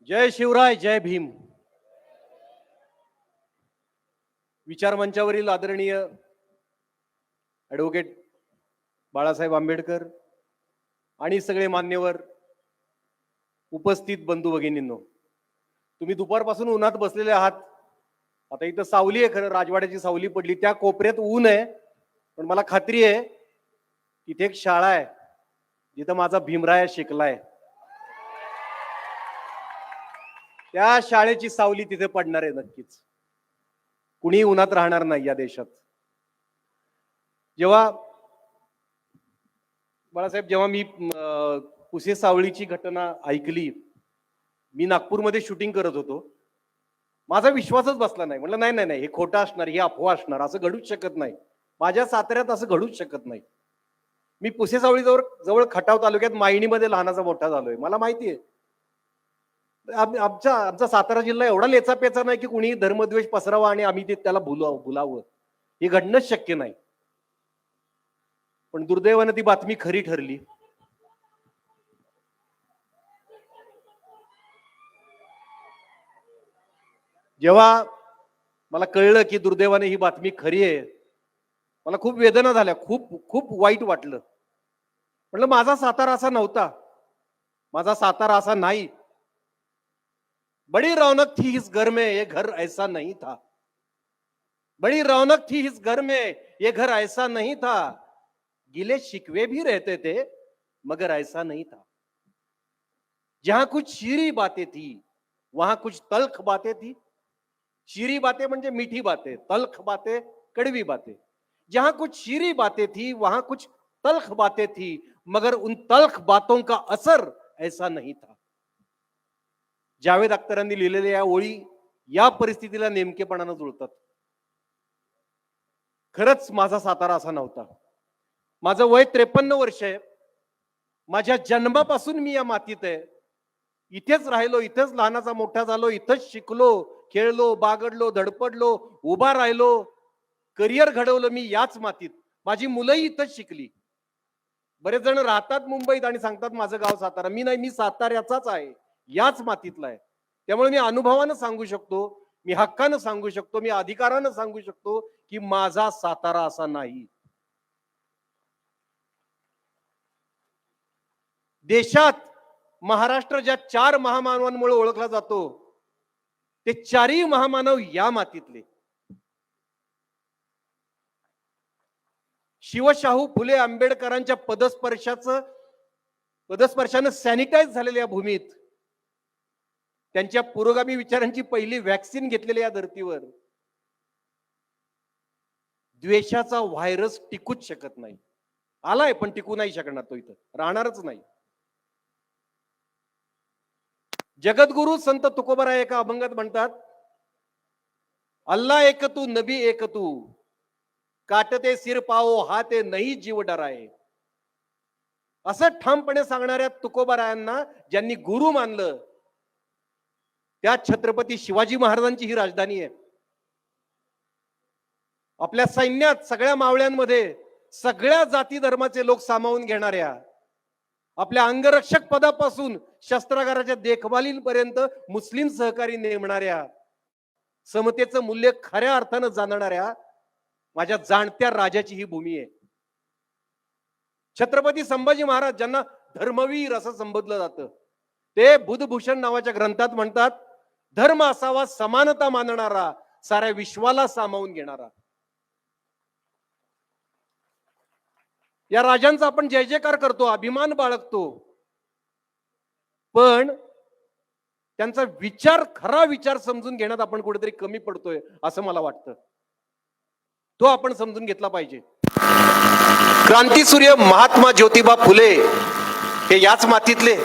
जय शिवराय, जय भीम. विचार मंचावरील आदरणीय ॲडव्होकेट बाळासाहेब आंबेडकर आणि सगळे मान्यवर, उपस्थित बंधू भगिनींनो, तुम्ही दुपारपासून उन्हात बसलेले आहात. आता इथं सावली आहे, खरं राजवाड्याची सावली पडली, त्या कोपऱ्यात ऊन आहे, पण मला खात्री आहे तिथे एक शाळा आहे जिथं माझा भीमराया शिकलाय. त्या शाळेची सावली तिथे पडणार आहे नक्कीच. कुणी उन्हात राहणार नाही या देशात. जेव्हा बाळासाहेब, जेव्हा मी पुसे सावळीची घटना ऐकली, मी नागपूरमध्ये शूटिंग करत होतो, माझा विश्वासच बसला नाही. म्हटलं नाही नाही नाही, हे खोटं असणार, हे अफवा असणार, असं घडूच शकत नाही. माझ्या साताऱ्यात असं घडूच शकत नाही. मी पुसे सावळी जवळ खटाव तालुक्यात मायणीमध्ये लहानाचा मोठा झालोय, मला माहिती आहे. आमचा सातारा जिल्हा एवढा लेचापेचा नाही की कुणी धर्मद्वेष पसरावा आणि आम्ही त्याला भुलावं. हे घडणंच शक्य नाही. पण दुर्दैवानं ती बातमी खरी ठरली. जेव्हा मला कळलं की दुर्दैवाने ही बातमी खरी आहे, मला खूप वेदना झाल्या, खूप खूप वाईट वाटलं. म्हटलं माझा सातारा असा नव्हता, माझा सातारा असा नाही. बड़ी रौनक थी इस घर में, ये घर ऐसा नहीं था. बड़ी रौनक थी इस घर में, ये घर ऐसा नहीं था. गिले शिकवे भी रहते थे मगर ऐसा नहीं था. जहां कुछ शीरी बातें थी वहां कुछ तल्ख बातें थी. शीरी बातें म्हणजे मीठी बातें, तल्ख बातें कड़वी बातें. जहां कुछ शीरी बातें थी वहां कुछ तल्ख बातें थी, मगर उन तल्ख बातों का असर ऐसा नहीं था. जावेद अख्तरांनी लिहिलेल्या या ओळी या परिस्थितीला नेमकेपणानं जुळतात. खरंच माझा सातारा असा नव्हता. माझं वय 53 वर्ष आहे. माझ्या जन्मापासून मी या मातीत आहे. इथेच राहिलो, इथेच लहानाचा मोठा झालो, इथंच शिकलो, खेळलो, बागडलो, धडपडलो, उभा राहिलो, करिअर घडवलं मी याच मातीत. माझी मुलंही इथंच शिकली. बरेच जण राहतात मुंबईत आणि सांगतात माझं गाव सातारा. मी नाही, मी साताऱ्याचाच आहे, याच मातीतला आहे. त्यामुळे मी अनुभवानं सांगू शकतो, मी हक्कानं सांगू शकतो, मी अधिकारानं सांगू शकतो की माझा सातारा असा नाही. देशात महाराष्ट्र ज्या 4 महामानवांमुळे ओळखला जातो, ते 4ही महामानव या मातीतले. शिवशाहू फुले आंबेडकरांच्या पदस्पर्शानं सॅनिटाईज झालेल्या या भूमीत, त्यांच्या पुरोगामी विचारांची पहिली वॅक्सिन घेतलेल्या या धर्तीवर द्वेषाचा व्हायरस टिकूच शकत नाही. आलाय पण टिकू नाही शकणार, तो इथं राहणारच नाही. जगद्गुरु संत तुकोबाराय एका अभंगात म्हणतात, अल्लाह एक तू नबी एक तू, काटते सिर पाओ हाते नाही जीव डराय. असं ठामपणे सांगणाऱ्या तुकोबारायांना ज्यांनी गुरु मानलं, त्या छत्रपती शिवाजी महाराजांची ही राजधानी आहे. आपल्या सैन्यात सगळ्या मावळ्यांमध्ये सगळ्या जाती धर्माचे लोक सामावून घेणाऱ्या, आपल्या अंगरक्षक पदापासून शस्त्रागाराच्या देखभालीपर्यंत मुस्लिम सहकारी नेमणाऱ्या, समतेचं मूल्य खऱ्या अर्थानं जाणणाऱ्या माझ्या जाणत्या राजाची ही भूमी आहे. छत्रपती संभाजी महाराज, ज्यांना धर्मवीर असं संबोधलं जातं, ते बुधभूषण नावाच्या ग्रंथात म्हणतात, धर्म असावा समानता मानणारा, साऱ्या विश्वाला सामावून घेणारा. या राजांचा आपण जय जयकार करतो, अभिमान बाळगतो, पण त्यांचा विचार, खरा विचार समजून घेण्यात आपण कुठेतरी कमी पडतोय असं मला वाटतं. तो आपण समजून घेतला पाहिजे. क्रांतीसूर्य महात्मा ज्योतिबा फुले हे याच मातीतले.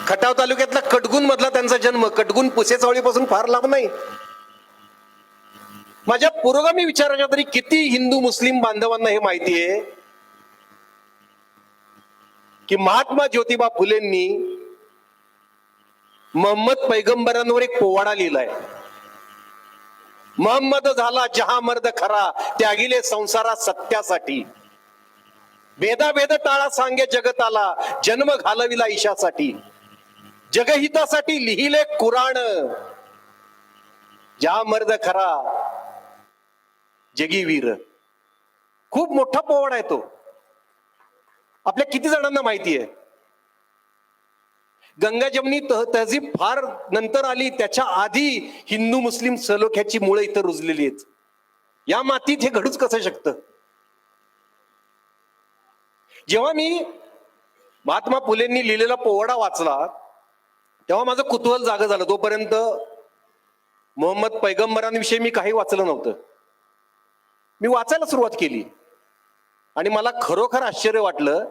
खटाव तालुक्यातला कटगुण मधला त्यांचा जन्म. कटगुण पुसेसावळीपासून फार लांब नाही. माझ्या पुरोगामी विचाराच्या तरी किती हिंदू मुस्लिम बांधवांना हे माहिती आहे की महात्मा ज्योतिबा फुलेंनी मोहम्मद पैगंबरांवर एक पोवाडा लिहिलाय. मोहम्मद झाला जहा मर्द खरा, त्यागिले संसारा सत्यासाठी. भेदा भेद टाळा सांगे जगताला, जन्म घालविला ईशासाठी. जगहितासाठी लिहिले कुराण, ज्या मर्द खरा जगी वीर. खूप मोठा पोवाडा आहे तो. आपल्या किती जणांना माहिती आहे? गंगा जमनी तहजीब फार नंतर आली, त्याच्या आधी हिंदू मुस्लिम सलोख्याची मुळे इथं रुजलेली आहेत. या मातीत हे घडूच कसं शकतं? जेव्हा मी महात्मा फुलेंनी लिहिलेला पोवाडा वाचला तेव्हा माझं कुतूहल जागं झालं. तोपर्यंत मोहम्मद पैगंबरांविषयी मी काही वाचलं नव्हतं. मी वाचायला सुरुवात केली आणि मला खरोखर आश्चर्य वाटलं.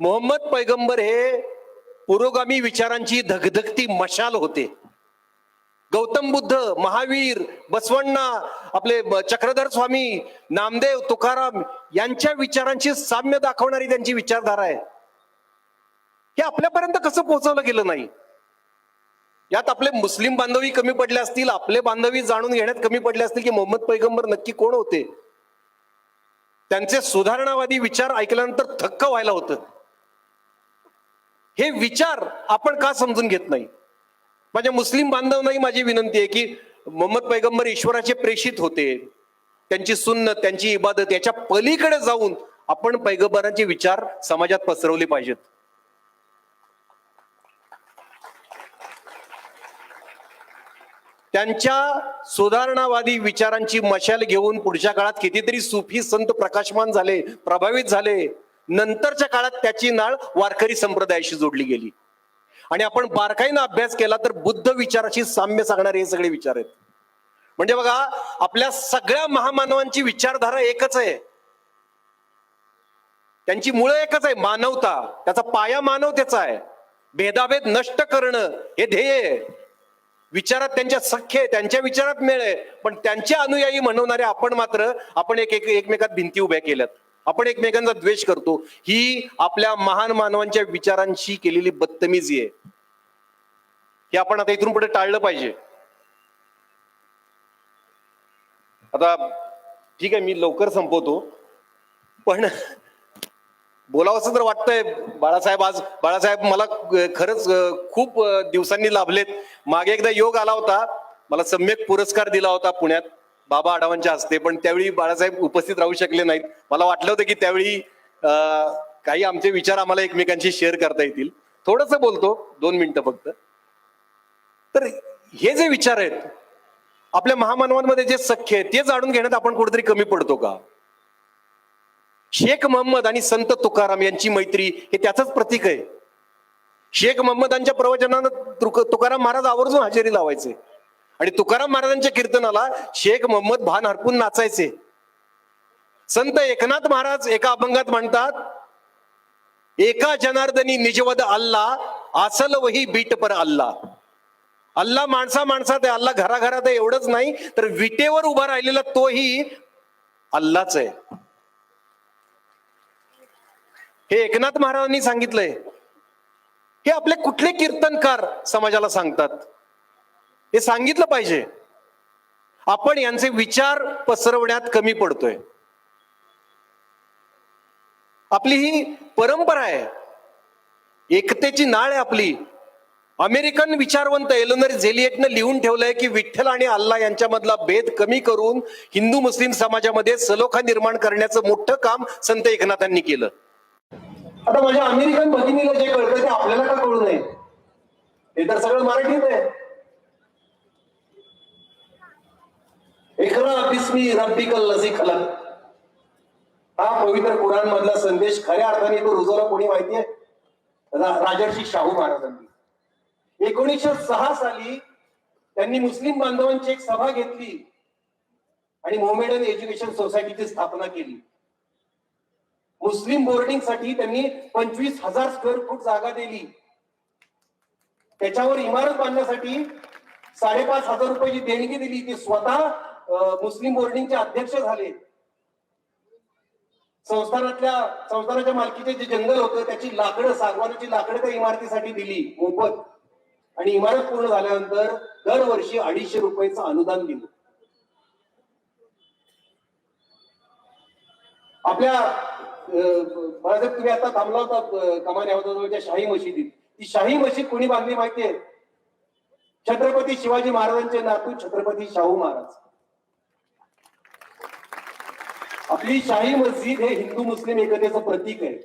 मोहम्मद पैगंबर हे पुरोगामी विचारांची धगधगती मशाल होते. गौतम बुद्ध, महावीर, बसवण्णा, आपले चक्रधर स्वामी, नामदेव, तुकाराम यांच्या विचारांची साम्य दाखवणारी त्यांची विचारधारा आहे. हे आपल्यापर्यंत कसं पोहोचवलं गेलं नाही? यात आपले मुस्लिम बांधवी कमी पडले असतील, आपले बांधवी जाणून घेण्यात कमी पडले असतील की मोहम्मद पैगंबर नक्की कोण होते. त्यांचे सुधारणावादी विचार ऐकल्यानंतर थक्क व्हायला होतं. हे विचार आपण का समजून घेत नाही? माझ्या मुस्लिम बांधवांनाही माझी विनंती आहे की मोहम्मद पैगंबर ईश्वराचे प्रेषित होते. त्यांची सुन्नत, त्यांची इबादत याच्या पलीकडे जाऊन आपण पैगंबरांचे विचार समाजात पसरवले पाहिजेत. त्यांच्या सुधारणावादी विचारांची मशाल घेऊन पुढच्या काळात कितीतरी सुफी संत प्रकाशमान झाले, प्रभावित झाले. नंतरच्या काळात त्याची नाळ वारकरी संप्रदायाशी जोडली गेली. आणि आपण बारकाईनं अभ्यास केला तर बुद्ध विचाराशी साम्य सांगणारे हे सगळे विचार आहेत. म्हणजे बघा, आपल्या सगळ्या महामानवांची विचारधारा एकच आहे. त्यांची मुळं एकच आहे, मानवता. त्याचा पाया मानवतेचा आहे. भेदाभेद नष्ट करणं हे ध्येय आहे. विचारात त्यांच्या सख्य आहे, त्यांच्या विचारात मेळ आहे. पण त्यांचे अनुयायी म्हणवणारे आपण एकमेकात भिंती उभ्या केल्यात. आपण एकमेकांचा द्वेष करतो. ही आपल्या महान मानवांच्या विचारांशी केलेली बदतमीजी आहे. हे आपण आता इथून पुढे टाळलं पाहिजे. आता ठीक आहे, मी लवकर संपवतो. पण बोलावंसं तर वाटतंय. बाळासाहेब मला खरंच खूप दिवसांनी लाभलेत. मागे एकदा योग आला होता, मला सम्यक पुरस्कार दिला होता पुण्यात बाबा आढावांच्या हस्ते. पण त्यावेळी बाळासाहेब उपस्थित राहू शकले नाहीत. मला वाटलं होतं की त्यावेळी काही आमचे विचार आम्हाला एकमेकांशी शेअर करता येतील. थोडंसं बोलतो, 2 मिनिटं फक्त. तर हे जे विचार आहेत आपल्या महामानवांमध्ये जे सख्य आहेत ते जाणून घेण्यात आपण कुठेतरी कमी पडतो का? शेख मोहम्मद आणि संत तुकाराम यांची मैत्री हे त्याचंच प्रतीक आहे. शेख मोहम्मदांच्या प्रवचनानं तुकाराम महाराज आवर्जून हजेरी लावायचे आणि तुकाराम महाराजांच्या कीर्तनाला शेख मोहम्मद भान हरपून नाचायचे. संत एकनाथ महाराज एका अभंगात म्हणतात, एका जनार्दनी निजवद अल्लाह असल वही बीट पर अल्लाह. अल्लाह माणसात आहे, अल्लाह घराघरात आहे. एवढंच नाही तर विटेवर उभा राहिलेला तोही अल्लाच आहे. हे एकनाथ महाराजांनी सांगितलंय. हे आपले कुठले कीर्तनकार समाजाला सांगतात? हे सांगितलं पाहिजे. आपण यांचे विचार पसरवण्यात कमी पडतोय. आपली ही परंपरा आहे, एकतेची नाळ आहे आपली. अमेरिकन विचारवंत एलोनर झेलिएटनं लिहून ठेवलंय की विठ्ठल आणि अल्लाह यांच्यामधला भेद कमी करून हिंदू मुस्लिम समाजामध्ये सलोखा निर्माण करण्याचं मोठं काम संत एकनाथांनी केलं. आता माझ्या अमेरिकन भगिनीला जे कळतं ते आपल्याला का कळू नये? हे तर सगळं मराठीत आहे. इकरा बिस्मी रब्बिकल लझी खलक, हा पवित्र कुराण मधला संदेश खऱ्या अर्थाने तो रुजवला कोणी माहितीये? राजर्षी शाहू महाराजांनी. 1906 साली त्यांनी मुस्लिम बांधवांची एक सभा घेतली आणि मोहमेडन एज्युकेशन सोसायटीची स्थापना केली. मुस्लिम बोर्डिंग साठी त्यांनी 25,000 स्क्वेअर फूट जागा दिली. त्याच्यावर इमारत बांधण्यासाठी 5,500 रुपयाची देणगी दिली. ते स्वतः मुस्लिम बोर्डिंगचे अध्यक्ष झाले. संस्थानाच्या मालकीचे जे जंगल होतं त्याची लाकडं, सागवानाची लाकडं त्या इमारतीसाठी दिली मोफत. आणि इमारत पूर्ण झाल्यानंतर दरवर्षी 250 रुपयाचं अनुदान दिलं. आपल्या बाळासाहेब, तुम्ही आता थांबला होता कमान यावताजवळच्या शाही मशिदीत. ती शाही मशीद कोणी बांधली माहितीये? छत्रपती शिवाजी महाराजांचे नातू छत्रपती शाहू महाराज. आपली शाही मस्जिद हे हिंदू मुस्लिम एकतेचं प्रतीक आहे.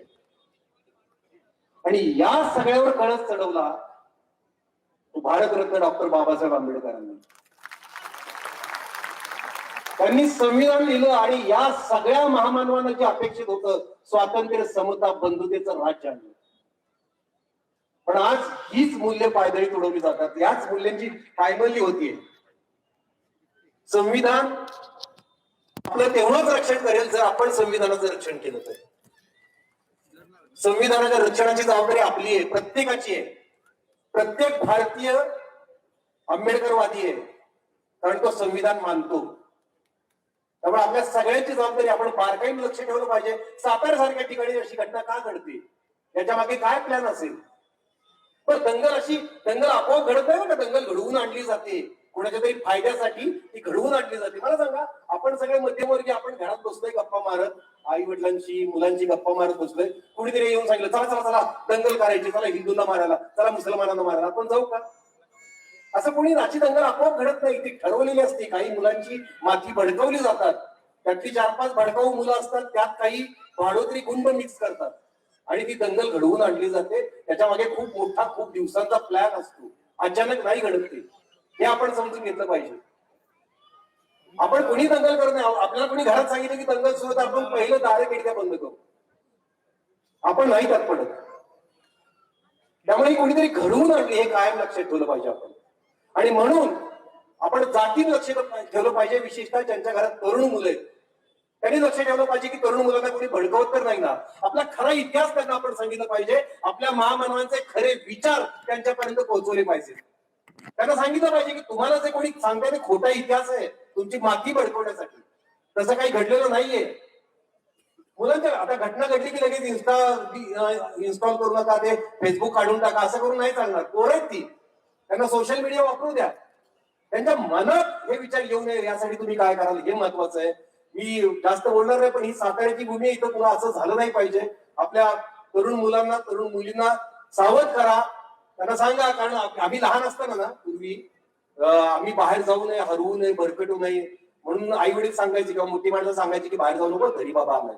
आणि या सगळ्यावर कळस चढवला भारतरत्न डॉक्टर बाबासाहेब आंबेडकरांनी. त्यांनी संविधान लिहिलं आणि या सगळ्या महामानवांना जे अपेक्षित होतं स्वातंत्र्य, समता, बंधुतेचं राज्य आणलं. पण आज हीच मूल्य पायदळी तुडवली जातात. याच मूल्यांची पायमल्ली होतीये. संविधान आपलं तेवढंच रक्षण करेल जर आपण संविधानाचं रक्षण केलं तर. संविधानाच्या रक्षणाची जबाबदारी आपली आहे, प्रत्येकाची आहे. प्रत्येक भारतीय आंबेडकरवादी आहे, कारण तो संविधान मानतो. त्यामुळे आपल्या सगळ्यांची जबाबदारी आपण बारकाईने लक्ष ठेवलं पाहिजे. साताऱ्यासारख्या ठिकाणी अशी घटना का घडते, याच्या मागे काय प्लॅन असेल? पण दंगल आपोआप घडत नाही का? दंगल घडवून आणली जाते, कोणाच्या तरी फायद्यासाठी ती घडवून आणली जाते. मला सांगा, आपण सगळे मध्यमवर्गीय आपण घरात बसलोय गप्पा मारत, आई वडिलांची मुलांची गप्पा मारत बसलोय. कुणीतरी येऊन सांगितलं चला चला चला दंगल करायची, चला हिंदूंना मारायला, चला मुसलमानांना मारायला, आपण जाऊ का? असं कोणी राची दंगल आपोआप घडत नाही. ती ठरवलेली असते. काही मुलांची माथी भडकवली जातात, त्यातली 4-5 भडकाऊ मुलं असतात, त्यात काही भाडोत्री गुंड मिक्स करतात आणि ती दंगल घडवून आणली जाते. त्याच्या मागे खूप मोठा, खूप दिवसांचा प्लॅन असतो. अचानक नाही घडत ते, हे आपण समजून घेतलं पाहिजे. आपण कोणी दंगल करत नाही. आपल्याला कोणी घरात सांगितलं की दंगल सुरू तर आपण पहिलं दारे खिडक्या बंद करू. आपण नाही त्यात पडत. त्यामुळे कोणीतरी घडवून आणली हे कायम लक्षात ठेवलं पाहिजे आपण. आणि म्हणून आपण जातीत लक्ष ठेवलं पाहिजे, विशेषतः ज्यांच्या घरात तरुण मुलं आहेत त्यांनी लक्ष ठेवलं पाहिजे की तरुण मुलांना कोणी भडकवत तर नाही ना. आपला खरा इतिहास त्यांना आपण सांगितलं पाहिजे. आपल्या महामानवांचे खरे विचार त्यांच्यापर्यंत पोहोचवले पाहिजे. त्यांना सांगितलं पाहिजे की तुम्हाला जे कोणी सांगताय ते खोटा इतिहास आहे, तुमची माती भडकवण्यासाठी. तसं काही घडलेलं नाहीये. मुलांच्या आता घटना घडली की लगेच इन्स्टॉल करू नका, ते फेसबुक काढून टाका, असं करून नाही चालणार. पोरं आहेत ती, त्यांना सोशल मीडिया वापरू द्या. त्यांच्या मनात हे विचार येऊ नये यासाठी तुम्ही काय कराल हे महत्वाचं आहे. मी जास्त बोलणार नाही, पण ही साताऱ्याची भूमी आहे, इथं पुन्हा असं झालं नाही पाहिजे. आपल्या तरुण मुलांना, तरुण मुलींना सावध करा. त्यांना सांगा, कारण आम्ही लहान असताना ना पूर्वी आम्ही बाहेर जाऊ नये, हरवू नये, भरकटू नये म्हणून आई वडील सांगायचे किंवा मोठी माणसं सांगायची की बाहेर जाऊ नको, घरी बाबा आलाय.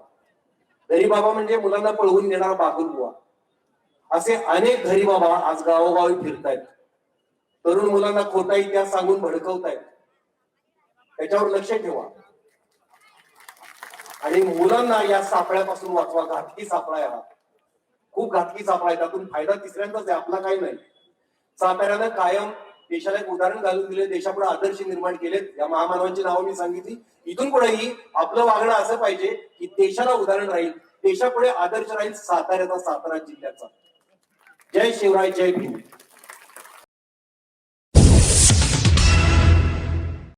घरी बाबा म्हणजे मुलांना पळवून नेणारा बागुलबुवा. असे अनेक घरी बाबा आज गावोगावी फिरतायत, तरुण मुलांना खोटा इतिहास सांगून भडकवतायत. त्याच्यावर लक्ष ठेवा आणि मुलांना या सापळ्यापासून वाचवा. घातकी सापळा आहे हा, खूप घातकी सापळा आहे. त्यातून फायदा तिसऱ्यांदाच आहे, आपला काही नाही. साताऱ्यानं कायम देशाला एक उदाहरण घालून दिले, देशापुढे आदर्श निर्माण केलेत. या महामानवांची नावं मी सांगितली. इथून पुढेही आपलं वागणं असं पाहिजे की देशाला उदाहरण राहील, देशापुढे आदर्श राहील साताऱ्याचा, सातारा जिल्ह्याचा. जय शिवराय, जय भीम.